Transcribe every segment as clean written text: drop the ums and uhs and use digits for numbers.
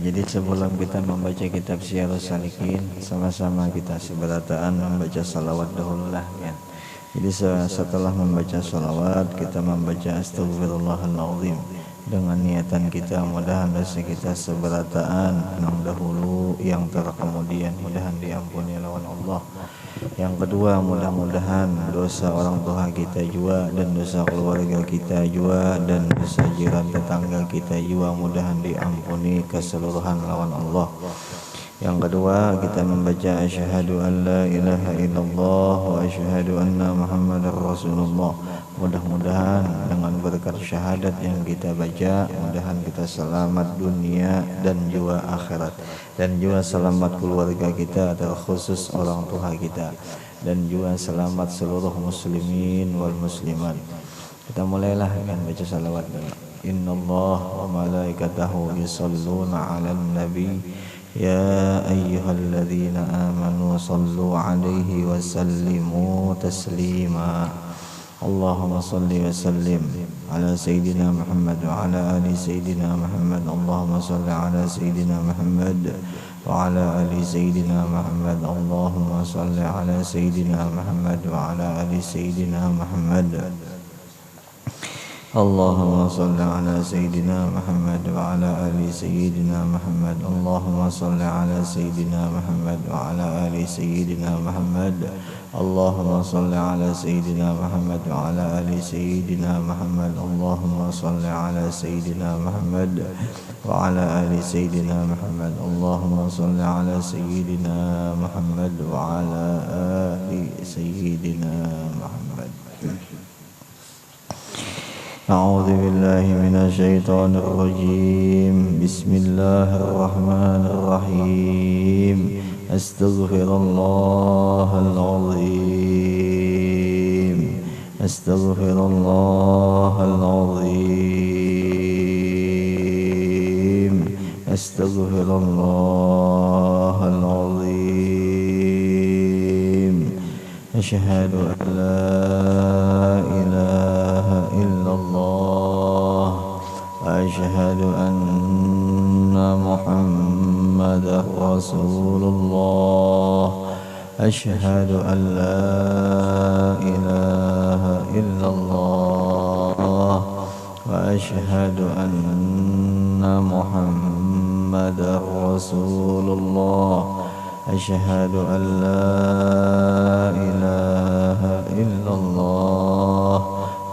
Jadi sebelum kita membaca kitab Syiarus Salikin, sama-sama kita seberataan membaca salawat dahulu lah kan. Jadi setelah membaca salawat, kita membaca Astaghfirullahaladzim dengan niatan kita, mudahan dosa kita seberataan yang dahulu, yang terkemudian mudahan diampuni lawan Allah. Yang kedua, mudah-mudahan dosa orang tua kita juga dan dosa keluarga kita juga dan dosa jiran tetangga kita juga mudahan diampuni keseluruhan lawan Allah. Yang kedua, kita membaca asyhadu an la ilaha illallah wa asyhadu anna muhammadar rasulullah. Mudah-mudahan dengan berkat syahadat yang kita baca, mudahan kita selamat dunia dan juga akhirat, dan juga selamat keluarga kita, terkhusus orang tua kita, dan juga selamat seluruh muslimin wal muslimat. Kita mulailah dengan baca salawat. Innallaha wa malaikatahu yusholluna 'alan nabi ya ayyuhalladzina amanu shallu 'alaihi wa sallimu taslima. Allahumma salli wa sallim ala sayyidina Muhammad wa ala ali sayyidina Muhammad. Allahumma salli ala sayyidina Muhammad wa ala ali sayyidina Muhammad. Allahumma salli ala sayyidina Muhammad wa ala ali sayyidina Muhammad. Allahumma salli ala sayyidina Muhammad wa ala ali sayyidina Muhammad. Allahumma salli ala sayyidina Muhammad wa ala ali sayyidina Muhammad. Allahumma salli ala sayyidina Muhammad wa ala ali sayyidina Muhammad. Allahumma salli ala sayyidina Muhammad wa ala ali sayyidina Muhammad. Allahumma salli ala sayyidina Muhammad wa ala ali sayyidina Muhammad. أعوذ بالله من الشيطان الرجيم. بسم الله الرحمن الرحيم. أستغفر الله العظيم. أستغفر الله العظيم. أستغفر الله العظيم. أشهد أن لا إله إلا الله وأشهد أن محمدا رسول الله. أشهد أن لا إله إلا الله وأشهد أن محمدا رسول الله. أشهد أن لا إله إلا الله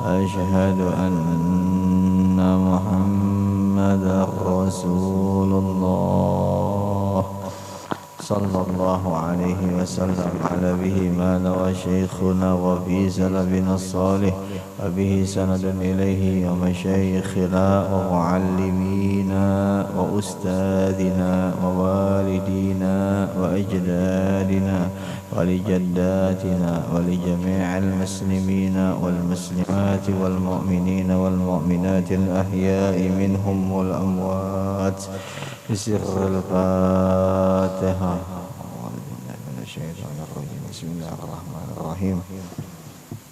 وأشهد أن محمدا رسول الله. صلى الله عليه وسلم على به ما نوى شيخنا وفي سلفنا الصالح وبه سند إليه ومشايخنا ومعلمينا وأستاذنا ووالدينا وأجدادنا ولجداتنا ولجميع المسلمين والمسلمات والمؤمنين والمؤمنات الأحياء منهم والأموات بسر الفاتحة. بسم الله الرحمن الرحيم.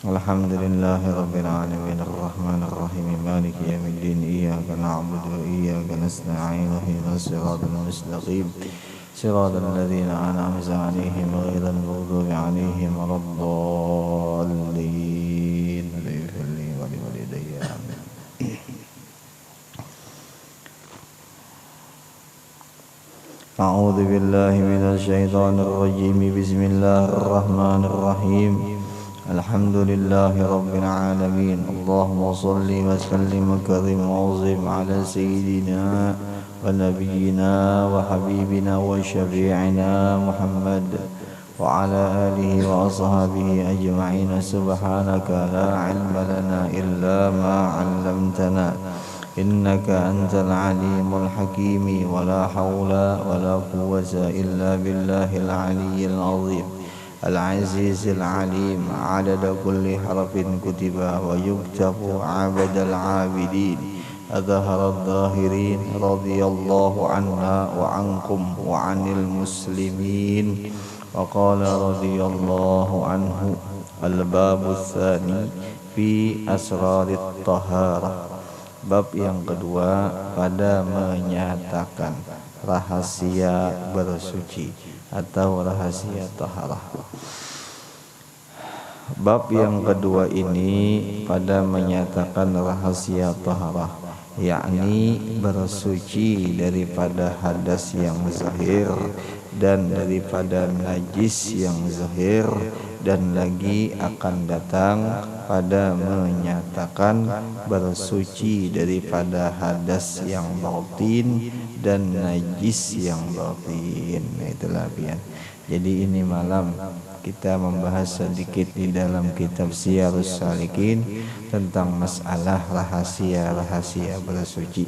الحمد لله رب العالمين الرحمن الرحيم مالك يوم الدين. إياك نعبد وإياك نستعين اهدنا الصراط المستقيم صراط الذين أنعمت عليهم غير المغضوب عليهم ولا الضالين. اغفر لي ولوالدي آمين. أعوذ بالله من الشيطان الرجيم. بسم الله الرحمن الرحيم. الحمد لله رب العالمين. اللهم صل وسلم وكرم وعظم على سيدنا ونبينا وحبيبنا وشفيعنا محمد وعلى آله وأصحابه أجمعين. سبحانك لا علم لنا إلا ما علمتنا إنك أنت العليم الحكيم. ولا حول ولا قوة إلا بالله العلي العظيم العزيز العليم. عدد كل حرف كتب ويكتب عبد العابدين أظهر الظاهرين. رضي الله عنا وعنكم وعن المسلمين. وقال رضي الله عنه الباب الثاني fi asrarit taharah. Bab yang kedua pada menyatakan rahasia bersuci atau rahasia taharah. Bab yang kedua ini pada menyatakan rahasia taharah, yakni bersuci daripada hadas yang zahir dan daripada najis yang zahir, dan lagi akan datang pada menyatakan bersuci daripada hadas yang batin dan najis yang batin. Itulah pian. Jadi ini malam kita membahas sedikit di dalam kitab Syiarus Salikin tentang masalah rahasia-rahasia bersuci.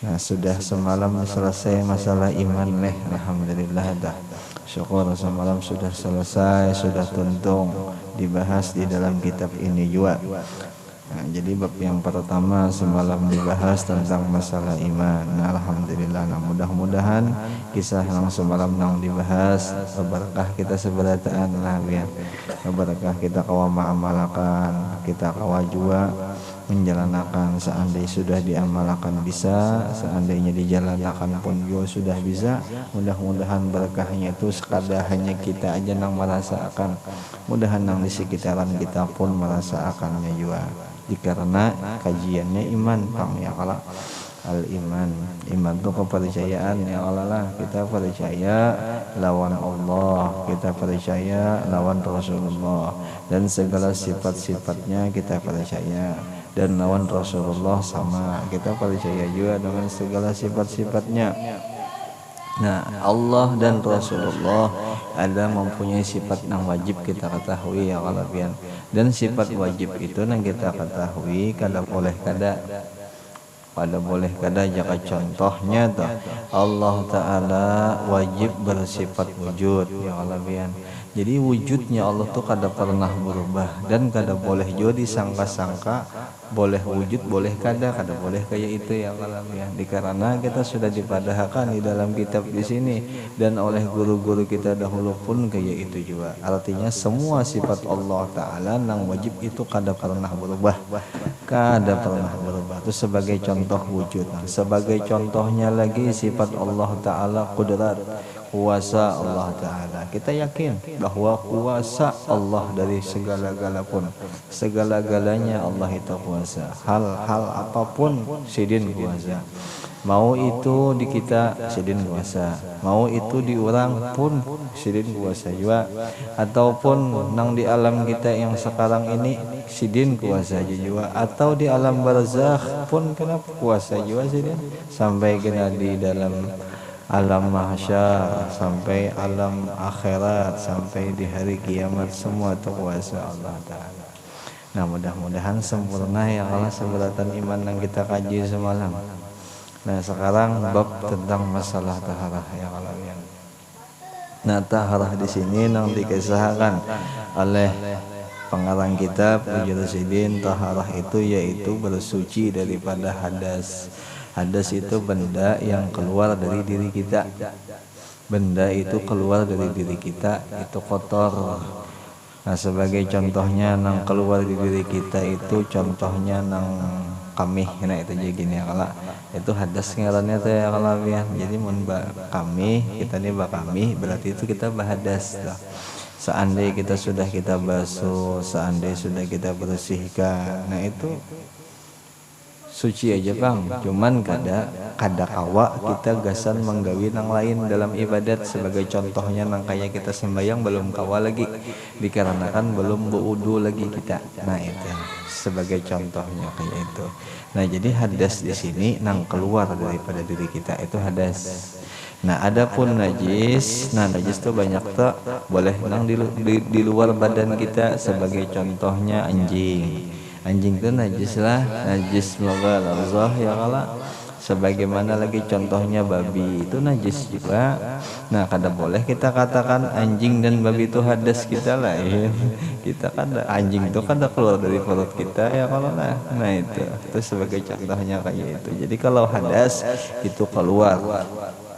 Nah, sudah semalam selesai masalah iman leh, alhamdulillah dah. Syukur semalam sudah selesai, sudah tuntung dibahas di dalam kitab ini juga. Nah, jadi bab yang pertama semalam dibahas tentang masalah iman. Nah, alhamdulillah. Nah, mudah-mudahan kisah yang semalam yang dibahas berkah kita seberataan lah biar berkah kita kawa mengamalkan, kita kawa juga menjalankan. Seandainya sudah diamalkan bisa, seandainya dijalankan pun juga sudah bisa. Mudah-mudahan berkahnya itu sekadar hanya kita aja yang merasakan, mudahan yang di sekitaran kita pun merasakannya juga. Karena kajiannya iman Kang ya kalau iman itu kepercayaan ya Allah lah. Kita percaya lawan Allah, kita percaya lawan Rasulullah, dan segala sifat-sifatnya kita percaya, dan lawan Rasulullah sama kita percaya juga dengan segala sifat-sifatnya. Nah, Allah dan Rasulullah ada mempunyai sifat yang wajib kita ketahui ya Allah pian. Dan sifat wajib itu yang kita ketahui kada boleh jaka contohnya tuh Allah Ta'ala wajib bersifat wujud ya Allah pian. Jadi wujudnya Allah tuh kada pernah berubah, dan kada boleh juga disangka-sangka boleh wujud boleh kada boleh kayak itu ya Allah ya. Karena kita sudah dipadahkan di dalam kitab di sini dan oleh guru-guru kita dahulu pun kayak itu juga. Artinya semua sifat Allah Ta'ala yang wajib itu kada pernah berubah, itu sebagai contoh wujud. Nah, sebagai contohnya lagi sifat Allah Ta'ala qudrat, kuasa Allah Ta'ala. Kita yakin bahwa kuasa Allah dari segala-gala pun, segala-galanya Allah itu kuasa. Hal-hal apapun sidin kuasa. Mau itu di kita sidin kuasa, mau itu di orang pun sidin kuasa juga, ataupun nang di alam kita yang sekarang ini sidin kuasa juga, atau di alam barzakh pun kena kuasa juga sidin, sampai kena di dalam alam mahsyar, sampai alam akhirat, sampai di hari kiamat, semua itu kuasa Allah Ta'ala. Nah, mudah-mudahan sempurna ya Allah seberatan iman yang kita kaji semalam. Nah, sekarang bab tentang masalah taharah ya Allah ya. Nah, taharah di sini yang dikisahkan oleh pengarang kitab Mujahidin, taharah itu yaitu bersuci daripada hadas. Hadas itu benda yang keluar dari diri kita. Benda itu keluar dari diri kita itu kotor. Nah, sebagai contohnya nang keluar dari diri kita itu contohnya nang kamih. Nah, itu jadi gini ya kalau itu hadas ngarannya teh ya kalau ya. Jadi mun kamih kita nih kamih berarti itu kita bahadas lah. Seandainya kita sudah kita basuh, seandainya sudah kita bersihkan, nah itu suci aja Bang. Cuman kada kawa kita gasan menggawi nang lain dalam ibadat. Sebagai contohnya nang kayak kita sembahyang belum kawa lagi, dikarenakan belum berwudu lagi kita. Nah, itu sebagai contohnya kayak itu. Nah, jadi hadas di sini nang keluar daripada diri kita itu hadas. Nah, adapun najis, nah najis itu banyak tuh, boleh nang di luar badan kita. Sebagai contohnya anjing. Anjing itu najis lah, najis mughalazah ya kala. Sebagaimana lagi contohnya babi itu najis juga. Nah, kada boleh kita katakan anjing dan babi itu hadas kita lain. Kita kada, anjing itu kada keluar dari perut kita ya kalau nah itu sebagai contohnya kayak itu. Jadi kalau hadas itu keluar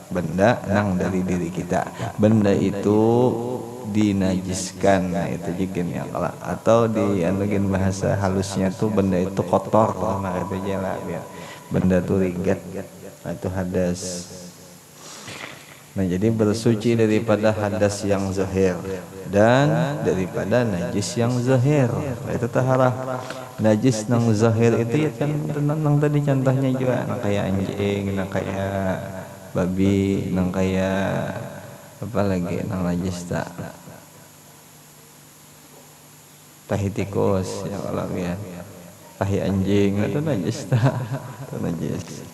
benda nang dari diri kita. Benda itu dinajiskan. Nah itu juga ya kalau atau di anugin bahasa halusnya tuh benda itu kotor, nah itu jelas ya. Benda tuh rigat, nah itu hadas. Nah jadi bersuci daripada hadas yang zahir dan daripada najis yang zahir. Itu taharah. Najis nang zahir itu ya kan nang tadi contohnya juga nang kayak anjing, nang kayak babi, nang kayak apa lagi nang najis tak tahi tikus ya Allah ya. Tahi anjing itu najis tak? Itu najis.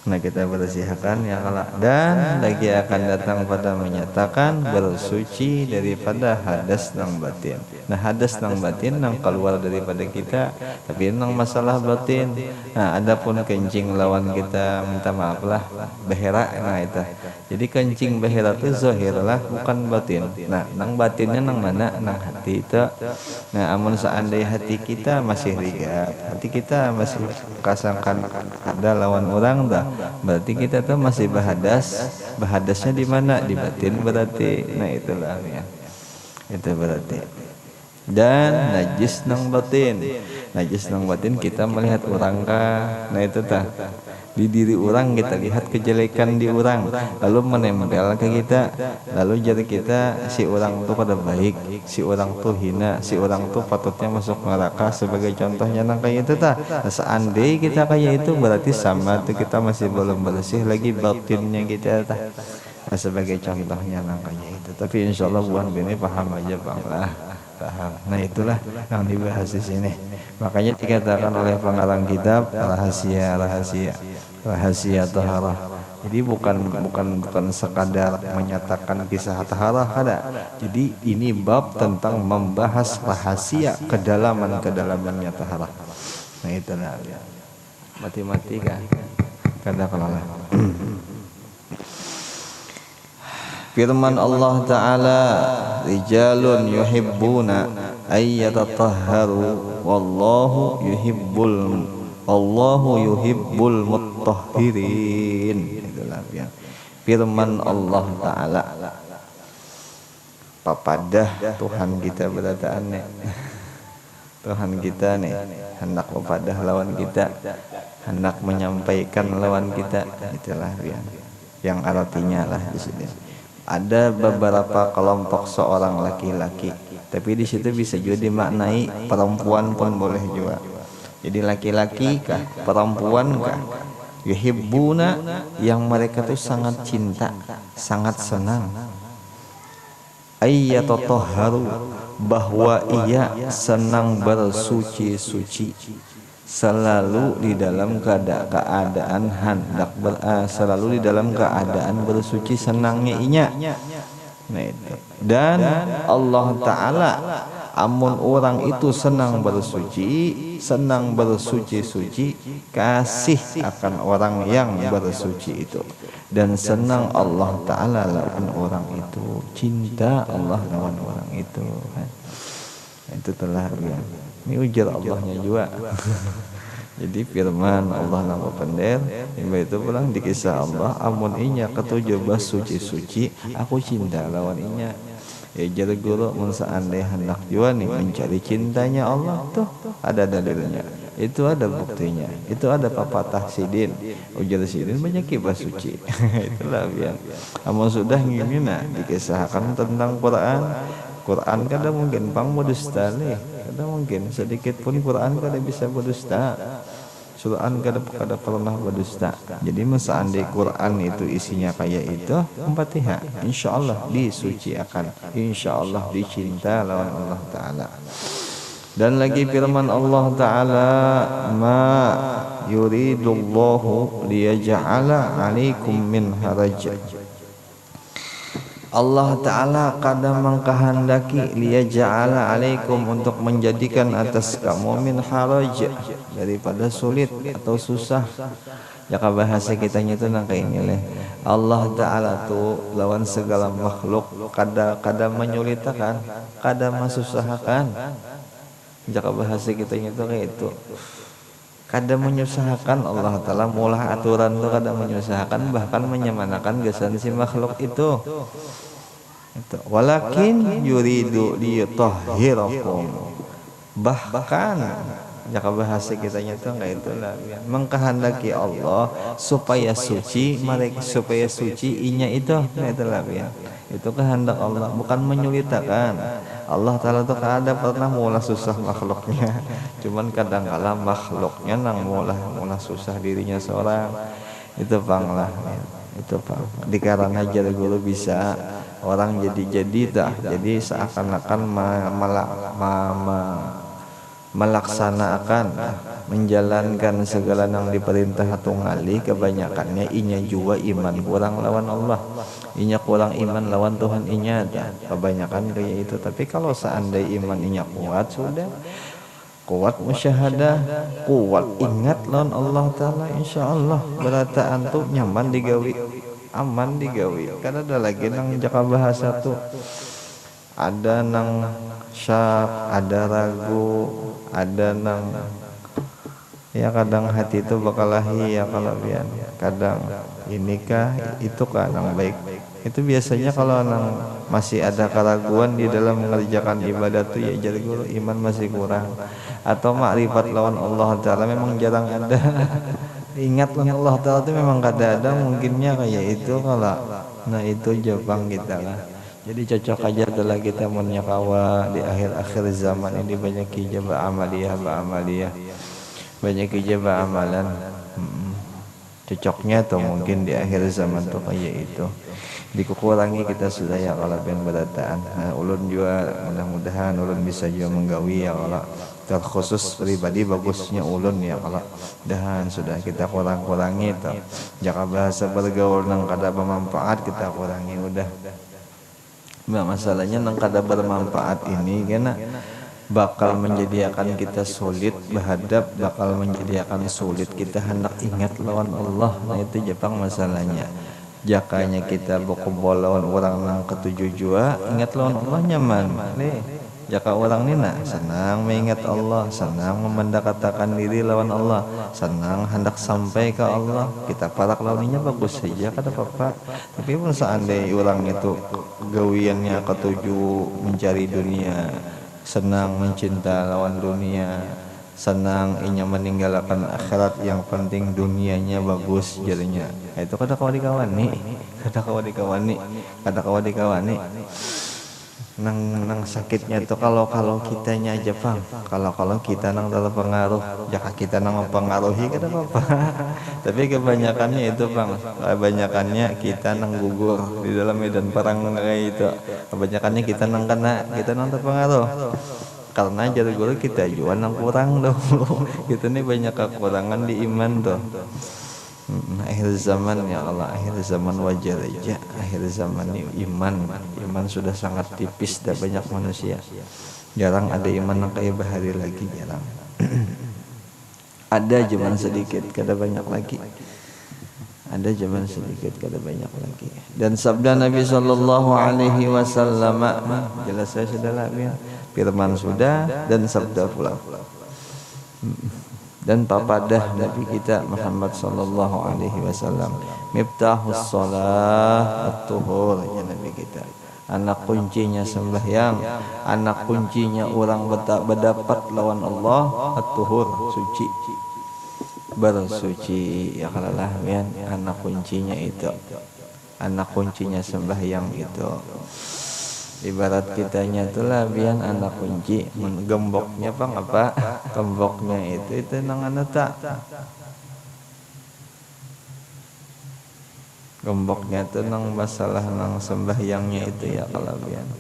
Nah kita bersihkan ya Allah, dan lagi akan datang pada menyatakan bersuci daripada hadas nang batin. Nah hadas nang batin nang keluar daripada kita, tapi nang masalah batin. Nah adapun kencing lawan kita minta maaf lah behera, nah itu. Jadi kencing behera itu zahir lah bukan batin. Nah nang batinnya nang mana? Nang hati itu. Nah amun seandainya hati kita masih rigat, hati kita masih kasangkan ada lawan orang dah, berarti kita tuh masih bahadas. Bahadasnya di mana? Di batin berarti. Nah itulah ya. Itu berarti. Dan najis nang batin. Najis nang batin kita melihat orang kah? Nah itu tah. Di diri orang kita lihat kejelekan di orang, lalu menempel ke kita, lalu jadi kita si orang tuh pada baik, si orang tuh hina, si orang tuh patutnya masuk neraka sebagai contohnya nang kayak itu tah. Nah, seandainya kita kayak itu berarti sama tuh kita masih belum bersih lagi batinnya kita tah. Nah, sebagai contohnya nang kayak itu. Tapi insya Allah buan bini paham aja bang lah. Paham. Nah itulah yang dibahas di sini. Makanya dikatakan oleh pengarang kitab rahasia taharah. Jadi bukan sekadar menyatakan kisah taharah kada. Jadi ini bab tentang membahas rahasia kedalamannya taharah. Nah itulah mati kan. Kada kalalah. Firman Allah Ta'ala, rijalun yuhibbuna ayyatatahharu wallahu yuhibbul mutahhirin. Itulah ya. Firman Allah Ta'ala, papadah Tuhan kita berdataan nih. Tuhan kita nih hendak papadah lawan kita, hendak menyampaikan lawan kita. Itulah ya. Yang artinya lah di sini. Ada beberapa kelompok seorang laki-laki, tapi di situ bisa juga dimaknai perempuan pun boleh juga. Jadi laki-laki kah, perempuan kah, yuhibbuna yang mereka tuh sangat cinta, sangat senang. Ayyatatahharu bahwa ia senang bersuci-suci, selalu di dalam keadaan hendak selalu di dalam keadaan bersuci senangnya inya. Nah itu. Dan Allah Ta'ala amun orang itu senang bersuci-suci kasih akan orang yang bersuci itu, dan senang Allah Ta'ala lawan orang itu, cinta Allah lawan orang itu. Itu telah ya. Ini ujar Allahnya juga. Jadi firman Allah nama pendel itu pulang di kisah Allah, amun inya ketujuh bas suci aku cinta lawan inya. Ya jadi guru mun seandainya hendak juga nih mencari cintanya Allah tuh ada dalilnya. Itu ada buktinya. Itu ada papatah sidin. Ujar sidin banyak kibas suci. Itulah biar. Amun sudah ngini nah dikisahkan tentang Quran kada mungkin pang berdusta nih, kada mungkin sedikit pun Quran kada bisa berdusta. Quran kada pernah berdusta. Jadi seandainya Quran itu isinya kayak itu, Fatihah insyaallah disuciakan, insyaallah dicinta lawan Allah Ta'ala. Dan lagi firman Allah Ta'ala, ma yuridullahu liyaj'ala 'alaikum min haraj. Allah Ta'ala kadang mengkehendaki liyaja'ala alaikum untuk menjadikan atas kamu min haraj daripada sulit atau susah. Ya bahasa kitanya itu nang kayak ini leh. Allah Ta'ala tuh lawan segala makhluk kadang menyulitkan, kadang mesusahkan. Jika bahasa kitanya itu kayak itu. Kadang menyusahkan Allah Ta'ala mulah aturan tuh kadang menyusahkan, bahkan menyemanakan gesan si makhluk itu. itu walakin yuridu liyutahhirakum, bahkan jaka bahasa kitanya itu enggak itulah ya. Mengkehendaki Allah supaya suci mereka, supaya suci inya itu itulah ya. Itu kehendak Allah, bukan menyulitakan. Allah Ta'ala tuh ada pernah mula susah makhluknya, cuman kadang-kala makhluknya nang mula susah dirinya seorang. Itu panglah ya. Itu pang dikarenakan aja guru bisa orang jadi dah, jadi seakan-akan melaksanakan menjalankan segala yang diperintah tungali, kebanyakannya inya juga iman kurang lawan Allah, inya kurang iman lawan Tuhan inya dah. Kebanyakan kayak itu. Tapi kalau seandainya iman inya kuat, sudah kuat musyahadah, kuat ingat lawan Allah Ta'ala, insya Allah berataan tuh nyaman digawi, aman digawi. Karena ada lagi nang jaka bahasa tuh ada nang syak, ada ragu, ada nang ya kadang hati itu bakalahi ya kalau bian, kadang inikah itukah nang baik. Itu biasanya kalau nang masih ada keraguan di dalam mengerjakan ibadat tuh ya jadi guru iman masih kurang, atau makrifat lawan Allah Ta'ala memang jarang ada. Ingat lawan Allah Ta'ala itu memang kadang-kadang mungkinnya kayak itu kalau nah itu Jepang kita lah. Jadi cocok aja adalah kita menyakawa di akhir-akhir zaman ini banyak ijabah amaliyah, banyak ijabah amalan. Cocoknya tuh mungkin di akhir zaman tuh kayak itu. Dikurangi kita sudah ya kalau ben berataan. Nah, ulun juga mudah-mudahan ulun bisa juga menggawi ya kalau terkhusus pribadi bagusnya ulun ya kalau dahan sudah kita kurang-kurangi tuh. Jaka bahasa bergaul nang kada bermanfaat kita kurangi udah. Nah, masalahnya nang kada bermanfaat ini karena bakal menjadikan kita sulit berhadap, bakal menjadikan sulit kita hendak ingat lawan Allah. Nah itu Jepang masalahnya. Jakanya kita berkumpul lawan orang nang ketujuh jua, ingat lawan Allah nyaman. Nih, jaka orang ni nak senang mengingat Allah, senang memendakatakan diri lawan Allah, senang hendak sampai ke Allah. Kita parak lawannya bagus saja kada apa-apa. Tapi pun seandainya orang itu gawiannya ketujuh mencari dunia, senang mencinta lawan dunia, senang inya meninggalkan akhirat, yang penting dunianya bagus jadinya. Itu kata kawan nih, kata kawan nih. Nang sakitnya itu kalau kitanya aja Bang, kalau kita nang dalam pengaruh, jaka kita nang mempengaruhi kada apa-apa. Tapi kebanyakannya itu Bang, kebanyakannya kita nang gugur di dalam medan perang kayak itu. Kebanyakannya kita nang terpengaruh. Karena jadi guru kita juga nang kurang dahulu. Kita nih banyak kekurangan di iman tuh. Akhir zaman ya Allah, akhir zaman wajar aja. Akhir zaman ini iman sudah sangat tipis dan banyak manusia. Jarang ada iman yang kayak bahari lagi, jarang. Ada zaman sedikit, kada banyak lagi. Ada zaman sedikit, kada banyak lagi. Dan sabda Nabi sallallahu alaihi wasallam, jelas saya sudah lah, firman sudah dan sabda pula. Dan papadah Nabi kita Muhammad sallallahu alaihi wasallam, miftahus shalah at-tuhur, ya Nabi kita. Anak kuncinya sembahyang, anak kuncinya orang berdapat lawan Allah at-tuhur, suci. Bersuci ya kalalah ya, anak kuncinya itu. Anak kuncinya sembahyang itu. Ibarat kitanya itulah biang anak kunci, gemboknya apa gemboknya itu nang anu tak, gemboknya itu nang masalah nang sembahyangnya itu ya kalau biang.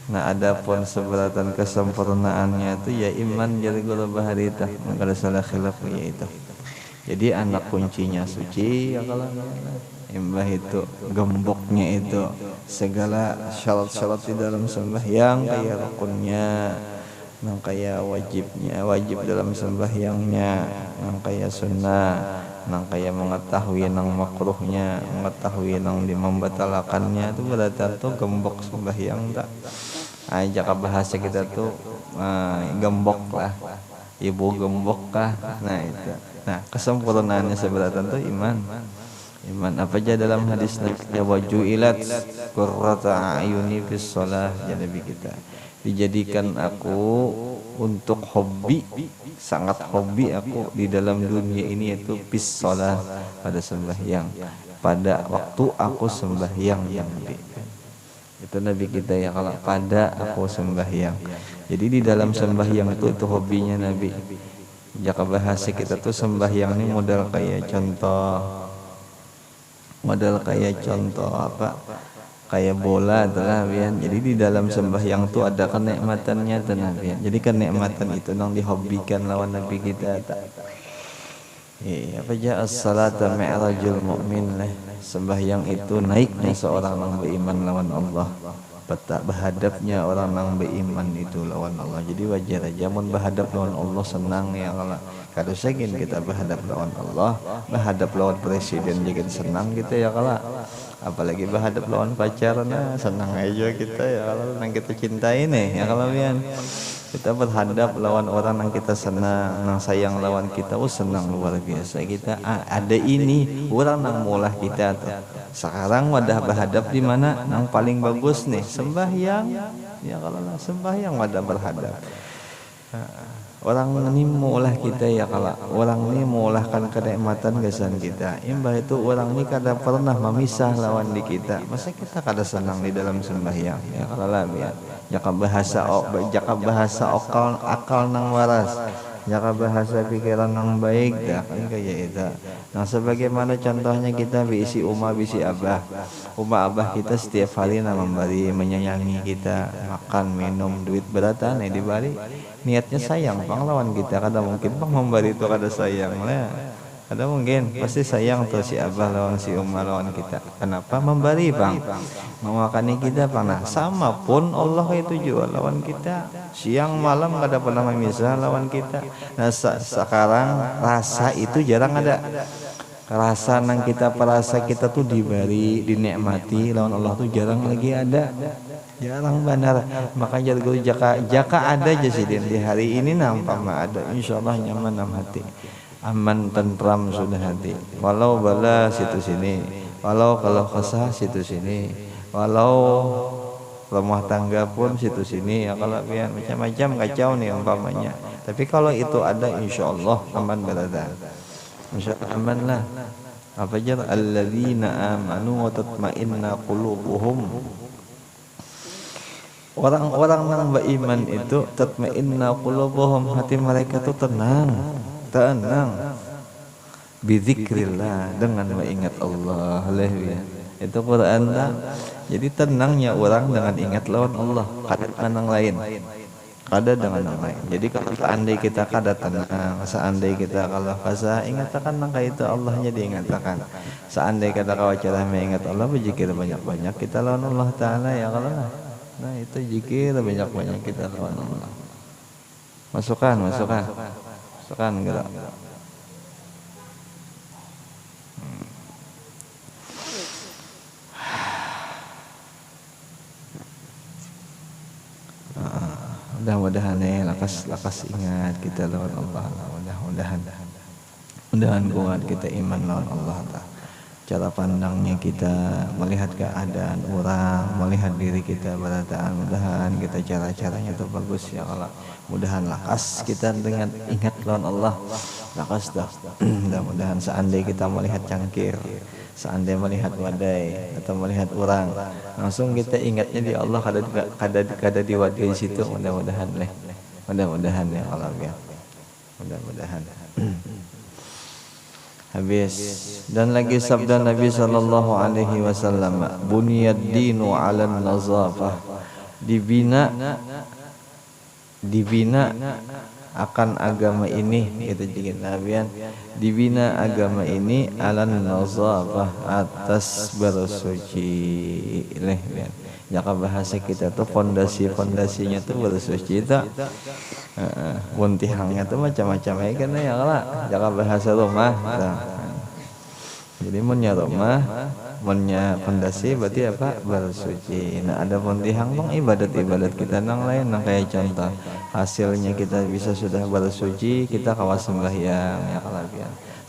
Nah adapun seberatan kesempurnaannya itu ya iman jadi gula bahari itu nggak ada salah khilaf ya itu. Jadi anak kuncinya suci ya kalau imbah itu gemboknya itu segala syarat-syarat di dalam sembahyang, kayak rukunnya, nang kayak wajib dalam sembahyangnya, nang kayak sunnah, nang kayak mengetahui nang makruhnya, mengetahui nang membatalkannya, itu berarti tuh gembok sembahyang tak. Ajak bahasa kita tuh gembok lah, ibu gembok kah. Nah itu, nah kesempurnaannya sebenarnya tuh iman. iman. Apa aja dalam hadis Nabi wajuilat qurrata ayuni bis shalah, ya Nabi kita dijadikan aku untuk hobi, sangat hobi aku di dalam dunia ini yaitu bis shalah, pada sembahyang, pada waktu aku sembahyang yang Nabi. Itu Nabi kita ya, kalau pada aku sembahyang. Jadi di dalam sembahyang itu hobinya Nabi. Jaka bahasa kita tuh sembahyang ini model kayak contoh apa, kayak bola telah bian. Jadi di dalam sembahyang tuh ada kenikmatannya telah bian. Jadi kenikmatan itu nang dihobikan lawan Nabi kita tak. Apa aja as-salata mi'rajul mu'min lah. Sembahyang itu naiknya seorang yang beriman lawan Allah. Peta berhadapnya orang yang beriman itu lawan Allah. Jadi wajar aja mun berhadap lawan Allah senang ya Allah. Kalau segin kita berhadap lawan Allah, berhadap lawan presiden juga senang kita ya Allah. Apalagi berhadap lawan pacar, nah senang aja kita ya kalau yang kita cintai nih ya kalau pian. Kita berhadap lawan orang yang kita senang, yang sayang lawan kita, senang luar biasa kita. Ada ini orang yang mulah kita tuh. Sekarang wadah berhadap di mana? Yang paling bagus nih sembahyang. Ya kalau sembahyang wadah berhadap. Orang ini mulah kita ya kalau orang ini mulahkan kenikmatan kesan kita. Imbah itu orang ini kada pernah memisah lawan di kita. Masa kita kada senang di dalam sembahyang ya kalau lah ya. Jaka bahasa akal nang waras, jaka bahasa pikiran nang baik dah kan kayak itu. Nah sebagaimana contohnya kita bisi bisi abah kita setiap hari nak memberi menyayangi kita, makan minum duit beratan dibari, niatnya sayang pang lawan kita. Kada mungkin pang memberi itu kada sayang lah. Ada mungkin pasti sayang tuh si abah lawan si lawan kita. Kenapa memberi bang? Mewakani kita bang. Nah sama pun Allah itu juga lawan kita. Siang malam kada pernah memisah lawan kita. Nah sekarang rasa itu jarang ada. Rasa nang kita perasa kita tuh diberi, dinikmati lawan Allah tuh jarang lagi ada. Jarang benar. Makanya jaka ada aja sih di hari ini nampak mah ada. Insyaallah nyaman dalam hati. Aman tentram sudah hati. Walau bala situ sini, walau kalau kesah situ sini, walau rumah tangga pun situ sini ya kalau pian macam-macam kacau nih umpamanya. Tapi kalau itu ada insyaallah aman berada. Insyaallah aman lah. Apa aja alladzina amanu wa tatma'inna qulubuhum. Orang-orang yang beriman itu tatma'inna qulubuhum, hati mereka tuh tenang bizikrillah, dengan mengingat Allah. Itu Quran lah. Jadi tenangnya orang dengan ingat lawan Allah, kada dengan lain, kada dengan yang lain. Jadi kalau seandai kita kada tenang, seandai kita kalau fasa ingatkan nangka itu Allahnya diingatkan. Seandai kada kawacara mengingat Allah, berzikir banyak-banyak kita lawan Allah Taala ya kalau lah. Nah itu zikir banyak-banyak kita lawan Allah. Masukkan gerak. Mudah-mudahan lakas ingat kita lawan Allah. Mudah-mudahan kuat kita iman lawan Allah. Cara pandangnya kita melihat keadaan orang, melihat diri kita berataan, mudahan kita cara-caranya itu bagus ya Allah. Mudahan lakas kita dengan ingat lawan Allah. Lakas dah. Mudah-mudahan seandainya kita melihat cangkir, seandainya melihat wadai atau melihat orang, langsung kita ingatnya di Allah, kada di wadai situ. Mudah-mudahan ya Allah ya. Mudah-mudahan. Habis. Dan lagi sabda Nabi sallallahu alaihi wasallam, buniyad dinu 'alan nazafah. Dibina akan agama ini, itu juga Nabian. Dibina agama ini 'alan nazafah, atas bersuci. Jaka bahasa kita tuh fondasinya tuh bersuci itu. Buntihangnya tuh macam-macam ya kan ya lah. Jaka bahasa rumah. Jadi munnya rumah, munnya fondasi berarti apa? Bersuci. Nah ada buntihang bang ibadat kita nang lain, nang kayak contoh hasilnya kita bisa sudah bersuci, kita kawas sembahyang ya kalau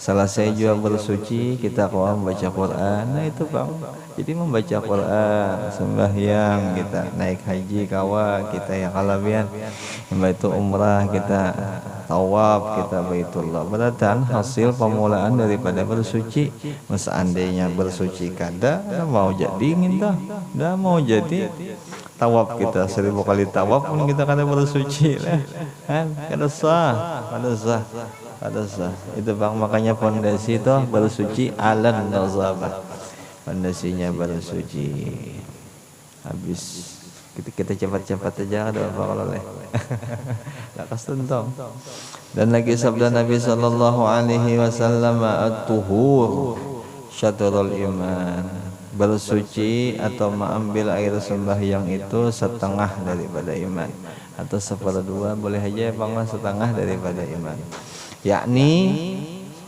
Selesai juga bersuci kita kau membaca Quran. Nah itu Bang. Jadi membaca Quran, sembahyang kita, naik haji kawa kita yang kalabian, itu umrah kita, tawaf kita baitullah. Berarti hasil pemulaan daripada bersuci. Seandainya bersuci kada, mau jadi ingin dah mau jadi tawaf kita 1000 kali tawaf pun kita kada bersuci lah. Kan kada sah. Itu Bang, makanya fondasi itu bersuci alan nazabah. Fondasinya bersuci. Habis kita cepat-cepat aja ada apa kalau leh. Lakas tuntung. Dan lagi sabda Nabi sallallahu alaihi wasallam, at-tuhur syatrul iman. Bersuci atau mengambil air sembahyang itu setengah daripada iman, atau 1/2 boleh aja Bang, setengah daripada iman. Yakni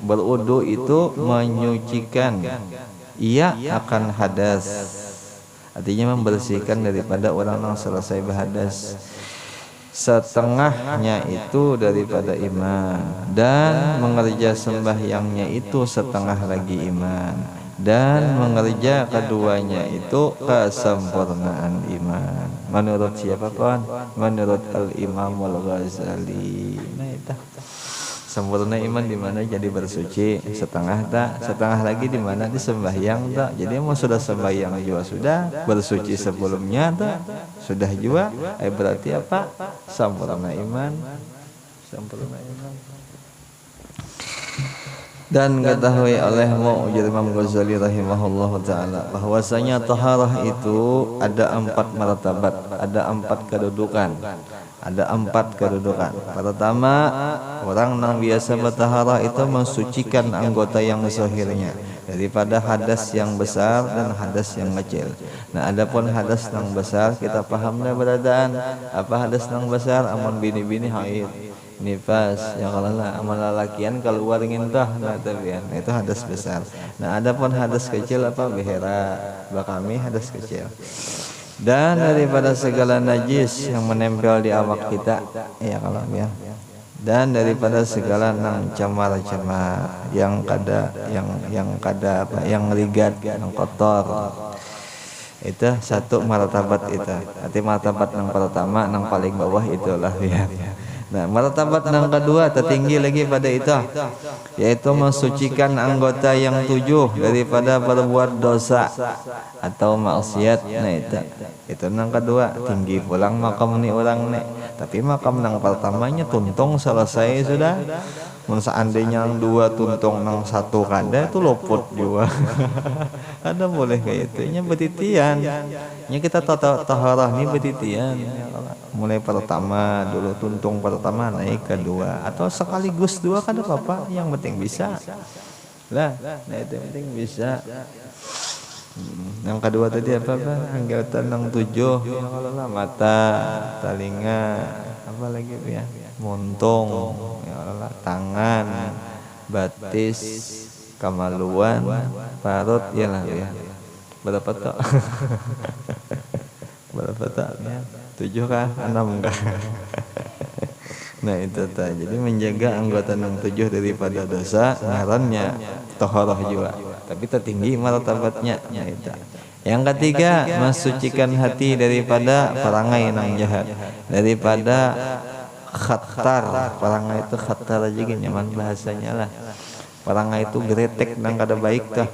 berwudu itu menyucikan ia akan hadas, artinya membersihkan daripada orang yang selesai berhadas. Setengahnya itu daripada iman, dan mengerja sembahyangnya itu setengah lagi iman, dan mengerja keduanya itu kesempurnaan iman. Menurut siapa pun? Menurut Al-Imam Al-Ghazali. Nah itu sempurna iman di mana jadi bersuci setengah tak, setengah lagi di mana di sembahyang tak. Jadi mau sudah sembahyang juga sudah, bersuci sebelumnya tak sudah juga, berarti apa? Sempurna iman. Dan ketahui oleh Imam Ghazali rahimahullah taala bahwasanya taharah itu ada 4 martabat, ada 4 kedudukan. Ada 4 kedudukan. Pertama, orang yang biasa bertaharah itu mensucikan anggota yang zahirnya daripada hadas yang besar dan hadas yang kecil. Nah, adapun hadas yang besar kita pahamnya beradaan apa hadas yang besar, amun bini-bini haid, nifas, yang kalau amal lalakian keluar ngintah, nah itu hadas besar. Nah, adapun hadas kecil apa behera, bakami hadas kecil. Dan daripada segala najis yang menempel di awak kita, ya kalau ya. Dan daripada segala nang camar-camar yang kada yang ligat, yang kotor. Itu 1 martabat itu. Arti martabat yang pertama, yang paling bawah itulah ya. Nah, martabat yang kedua tertinggi lagi pada itu, yaitu mensucikan anggota yang 7 daripada berbuat dosa atau maksiat. Nah itu yang kedua, tinggi pulang makam ni orang nih. Tapi makam yang pertamanya tuntung selesai sudah. Seandainya yang 2 tuntung yang 1 kada itu luput juga. Ada boleh kayak itu. Nya betitian. Nya kita taharah ni betitian. Mulai pertama dulu tuntung pertama naik ke 2 atau sekaligus 2 kada apa-apa, yang penting bisa. Lah, nah itu yang penting bisa. Yang kedua tadi apa anggota yang 7 yang kalau lah mata, telinga, apa lagi ya, muntung, ya Allah, tangan, batis, kemaluan, parut, ya lah ya. Berapa tak? Berapa tak? Ya. 7 kah? 6 kah? Nah itu tak. Jadi menjaga anggota yang 7 daripada dosa, ngarannya taharah juga. Tapi tertinggi martabatnya. Nah itu. Yang ketiga, mensucikan hati daripada perangai yang jahat, daripada khatar. Perangai itu khatar aja gini, nyaman bahasanya lah. Perangai itu gretek nang kada baik tah.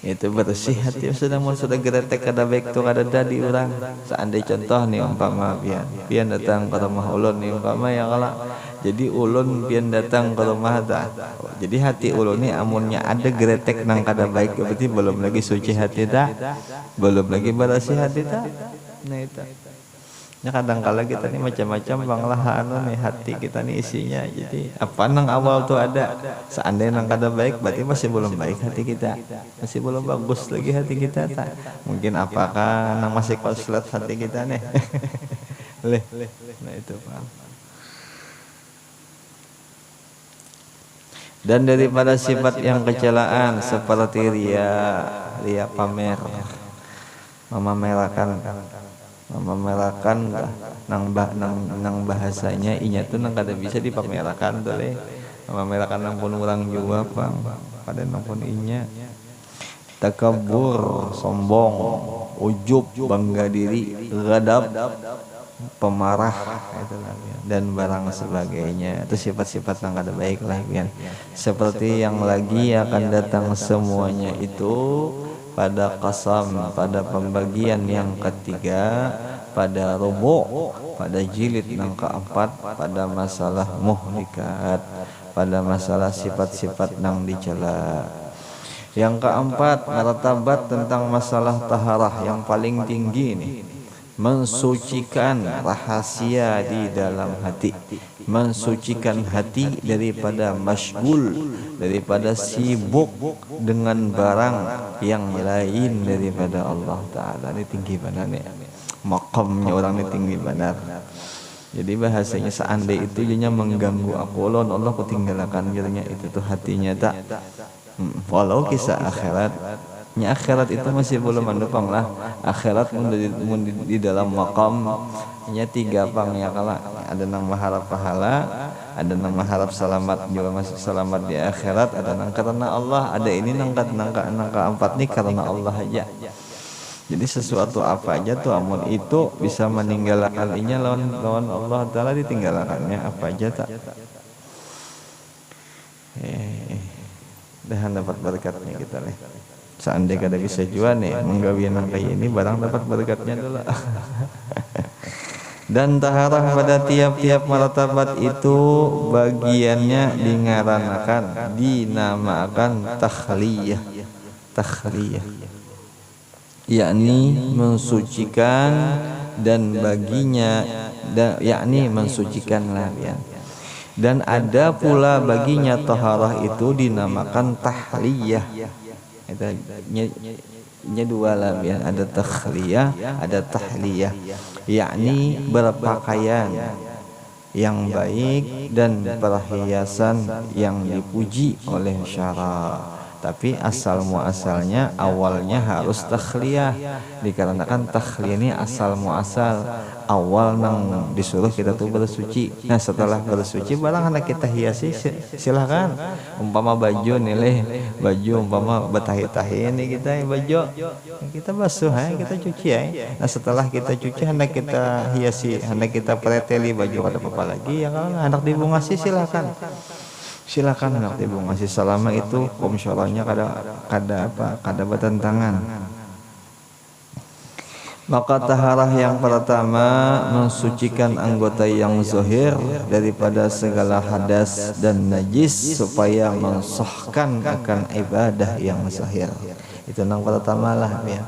Itu bersih hati sudah gretek kada baik tu kada ada di orang. Seandainya contoh nih umpama pian datang ke rumah ulun nih umpama ya kalau jadi ulun pian datang ke rumah ta. Jadi hati ulun ni amunnya ada gretek nang kada baik berarti belum lagi suci hati dah. Belum lagi bersih hati dah. Nah itu. Ya kadang-kala kita nih macam-macam banglah nih hati kita nih isinya. Jadi apa nang awal tuh ada, seandainya nang kada baik berarti masih belum baik hati kita, masih belum bagus lagi hati kita tak. Mungkin apakah nang masih koslet hati kita nih. Nah itu Pak. Dan daripada sifat yang kecelaan seperti ria pamer, memamerakan nang bahasanya inya tuh nang kada bisa dipamerakan tuh Mamerakan pun orang juga pang pada pun inya takabur, sombong, ujub, bangga diri, ghadab, pemarah dan barang sebagainya. Itu sifat-sifat yang kada baik lah ya. Seperti yang lagi akan datang semuanya itu pada qasam, pada pembagian yang ketiga, pada rubu', pada jilid yang keempat, pada masalah muhlikat, pada masalah sifat-sifat yang dicela. Yang keempat, martabat tentang masalah taharah yang paling tinggi ini, mensucikan rahasia di dalam hati, mensucikan hati daripada masyghul, daripada sibuk dengan barang yang lain daripada Allah Ta'ala. Ini tinggi benar nih, makamnya orang ini tinggi benar. Jadi bahasanya seandai itu jadinya mengganggu akulon Allah ketinggalkan dirinya itu tuh hatinya tak. Walau kisah akhiratnya, akhirat itu masih belum mendupang lah. Akhirat di dalam makamnya tiga pang ya, kalau ada nang mengharap pahala, ada nang mengharap selamat juga masuk selamat di akhirat, ada nang karena Allah, ada ini nang keempat nih karena Allah aja. Jadi sesuatu apa aja tuh amun itu bisa meninggalkan inya lawan Allah Ta'ala, ditinggalkannya apa aja tak dan dapat berkatnya kita nih. Seandainya kada bisa jua nih menggawi nang kayak ini barang dapat berkatnya dulu. Dan taharah pada tiap-tiap martabat itu bagiannya dinamakan takhliyah, yakni mensucikan, dan baginya yakni mensucikan lah ya. Dan ada pula baginya taharah itu dinamakan tahliyah. Itu dua lah ya, ada takhliyah, ada tahliyah, yakni berpakaian yang baik dan perhiasan yang dipuji oleh syara. Tapi asal muasalnya awalnya harus takhliyah, dikarenakan takhliyah ini asal muasal awal nang disuruh kita tuh bersuci. Nah setelah bersuci barang hendak kita hiasi silahkan. Umpama baju nilai baju umpama betahi-tahi ini kita baju kita basuh kita cuci ya. Nah setelah kita cuci hendak kita hiasi, hendak kita preteli baju ada apa lagi ya, kalau hendak dibungasi silahkan hendak dibungasi selama itu komsyaranya kada bertentangan. Maka taharah yang pertama mensucikan anggota yang zahir daripada segala hadas dan najis supaya mensahkan akan ibadah yang zahir. Itu yang pertama lah ya.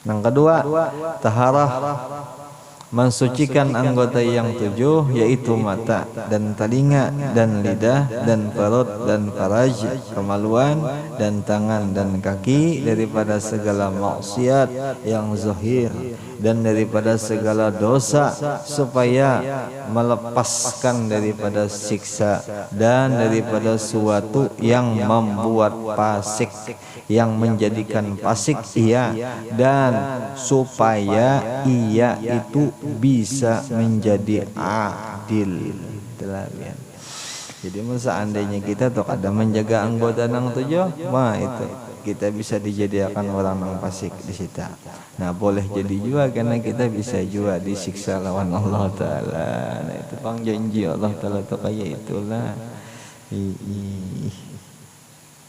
Yang kedua, taharah mensucikan anggota yang tujuh, yaitu mata dan telinga dan lidah dan perut dan faraj, kemaluan, dan tangan dan kaki daripada segala maksiat yang zahir dan daripada segala dosa, supaya melepaskan daripada siksa dan daripada suatu yang membuat fasik, yang menjadikan fasik ia, dan supaya ia itu bisa menjadi adil. Jadi seandainya kita tuh ada menjaga anggota nang tujuh, wah itu kita bisa dijadikan orang nang fasik di situ. Nah boleh jadi juga karena kita bisa juga disiksa lawan Allah Ta'ala. Nah itu pang janji Allah Ta'ala tuh kayak itulah.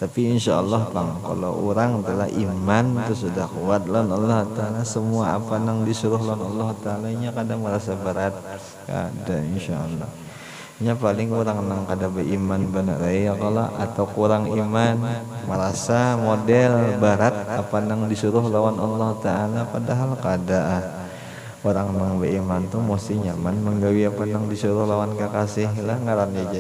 Tapi insya Allah bang, kalau orang telah iman itu sudah kuat lan Allah Ta'ala, semua apa nang disuruh lan Allah Ta'ala nya kadang merasa berat, kada insya Allah nya paling orang nang kada beriman benar ya kalau, atau kurang iman merasa model berat apa nang disuruh lawan Allah Ta'ala, padahal kada. Orang nang beriman tuh mesti nyaman menggawi apa nang disuruh lawan kekasih lah, ngarannya aja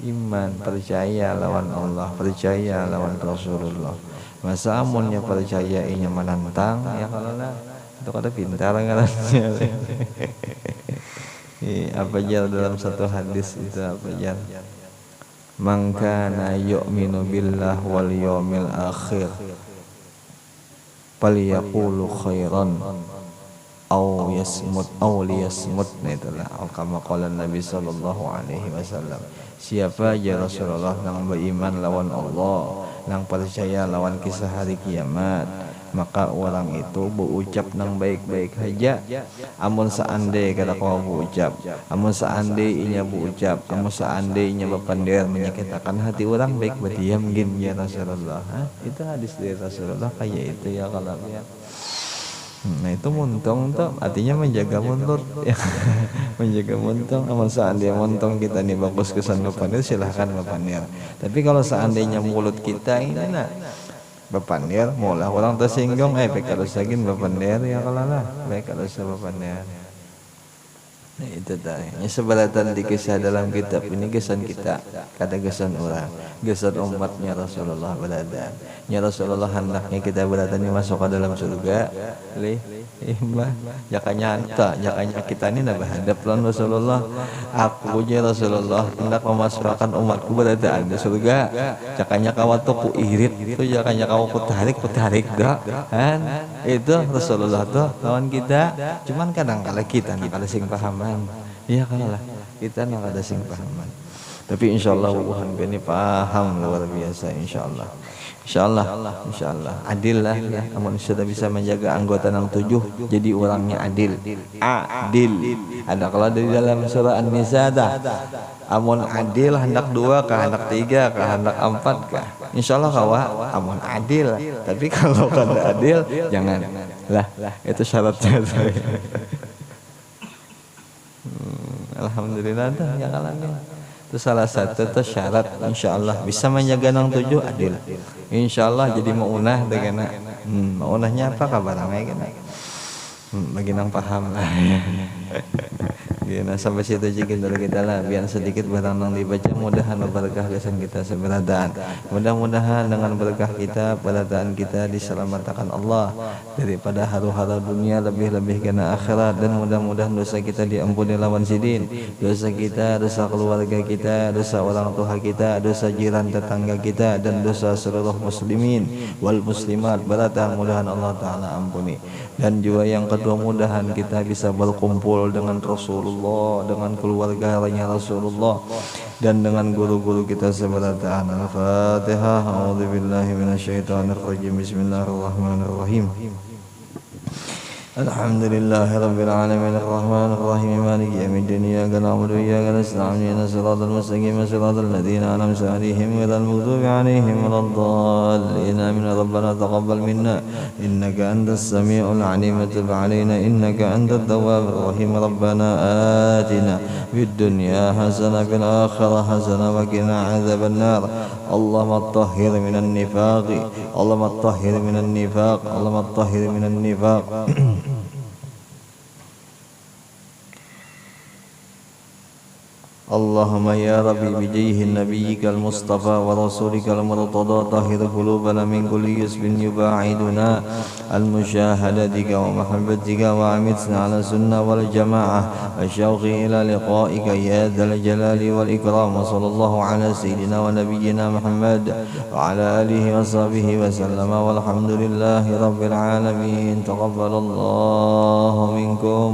iman, percaya lawan Allah, percaya lawan Rasulullah. Masa amunnya percaya inya menantang ya kalau lah itu kada pintar ngarannya. Apa aja dalam satu hadis itu apa aja, man kana yu'minu billah wal yawmil akhir falyaqulu khairan au yasmut au liyasmut. Nah itulah kama qala Nabi sallallahu alaihi wasallam. Siapa ya Rasulullah yang beriman lawan Allah, yang percaya lawan kisah hari kiamat, maka orang itu berucap nang baik-baik saja. Amun seandai kata kau berucap, amun seandainya berucap, amun seandainya berpandai menyakitkan hati orang, baik berdiam gin ya Rasulullah. Itu hadis dari Rasulullah kayak itu ya kalau lihat. Nah itu muntong tuh artinya menjaga mulut ya. Menjaga muntong. Amal seandainya muntong kita nih bagus kesan berpandir, silahkan berpandir. Tapi kalau seandainya mulut kita ini nak berpandir, mulai orang tersinggung, baik kalau sagin berpandir ya kalau lah, baik kalau saya berpandir. Nah itu tadi. Sebalatan di kisah dalam kitab ini kesan kita, kata kesan orang, kesan umatnya Rasulullah berada. Ya Rasulullah hendaknya kita berada ini masuk ke dalam surga. Jakanya kita ini nak berhadap lawan Rasulullah. Aku je Rasulullah hendak memasukkan umatku berada di surga. Jakanya kau tu ku irit itu, jakanya kau ku tarik dah. Kan itu Rasulullah tu lawan kita. Cuman kadang kala kita nak ada sing pahaman. Iya kalau lah kita nak ada sing pahaman. Tapi insyaallah Tuhan ini paham luar biasa insyaallah. Insyaallah adil lah ya. Amun sudah bisa menjaga anggota yang 7 jadi orangnya adil. Ada kalau di dalam surah An-Nisa dah. Amun adil hendak 2 kah, hendak 3 kah, hendak 4 kah. Insyaallah kawa amun adil. Tapi kalau kada adil jangan. Lah itu syaratnya. Alhamdulillah dah ya kalanya. Itu salah satu itu syarat insyaallah bisa menjaga nang 7 adil. Insyaallah jadi maunah dengan maunahnya apa kabar namanya kan? Bagi nang paham lah. Nah sampai situ aja dulu kita lah, biar sedikit barang yang dibaca mudahan berkah kesan kita seberadaan. Mudah-mudahan dengan berkah kita beradaan kita diselamatkan Allah daripada haru-hara dunia, lebih-lebih kena akhirat, dan mudah-mudahan dosa kita diampuni lawan sidin, dosa kita, dosa keluarga kita, dosa orang tua kita, dosa jiran tetangga kita, dan dosa seluruh muslimin wal muslimat beradaan mudahan Allah Ta'ala ampuni. Dan juga yang kedua mudahan kita bisa berkumpul dengan Rasulullah, dengan keluarganya Rasulullah, dan dengan guru-guru kita seberadaan. Al-Fatihah. A'udzubillahi minasyaitonirrajim. Bismillahirrahmanirrahim. Alhamdulillahi Rabbil Alamin Ar-Rahman Ar-Rahim Maliki Yawmiddin Iyyaka na'budu wa iyyaka nasta'in Ihdinas siratal mustaqim siratal ladzina an'amta 'alaihim ghairil maghdubi 'alaihim waladdallin Amin. Rabbana taqabbal minna innaka antas samiul 'alim wa tub 'alaina innaka antat tawwabur rahim. Rabbana atina fid dunya hasanah fil akhirati hasanah wa qina 'adzabannar. Allahumma tahhir minan nifaq, Allahumma tahhir minan nifaq, Allahumma tahhir minan nifaq. اللهم يا ربي بجيه نبيك المصطفى ورسولك المرتضى طهر قلوبنا من كل يسب يباعدنا عن مشاهدتك ومحبتك وأمتنا على السنة والجماعة والشوق إلى لقائك يا ذا الجلال والإكرام. وصلى الله على سيدنا ونبينا محمد وعلى آله وصحبه وسلم والحمد لله رب العالمين. تقبل الله منكم.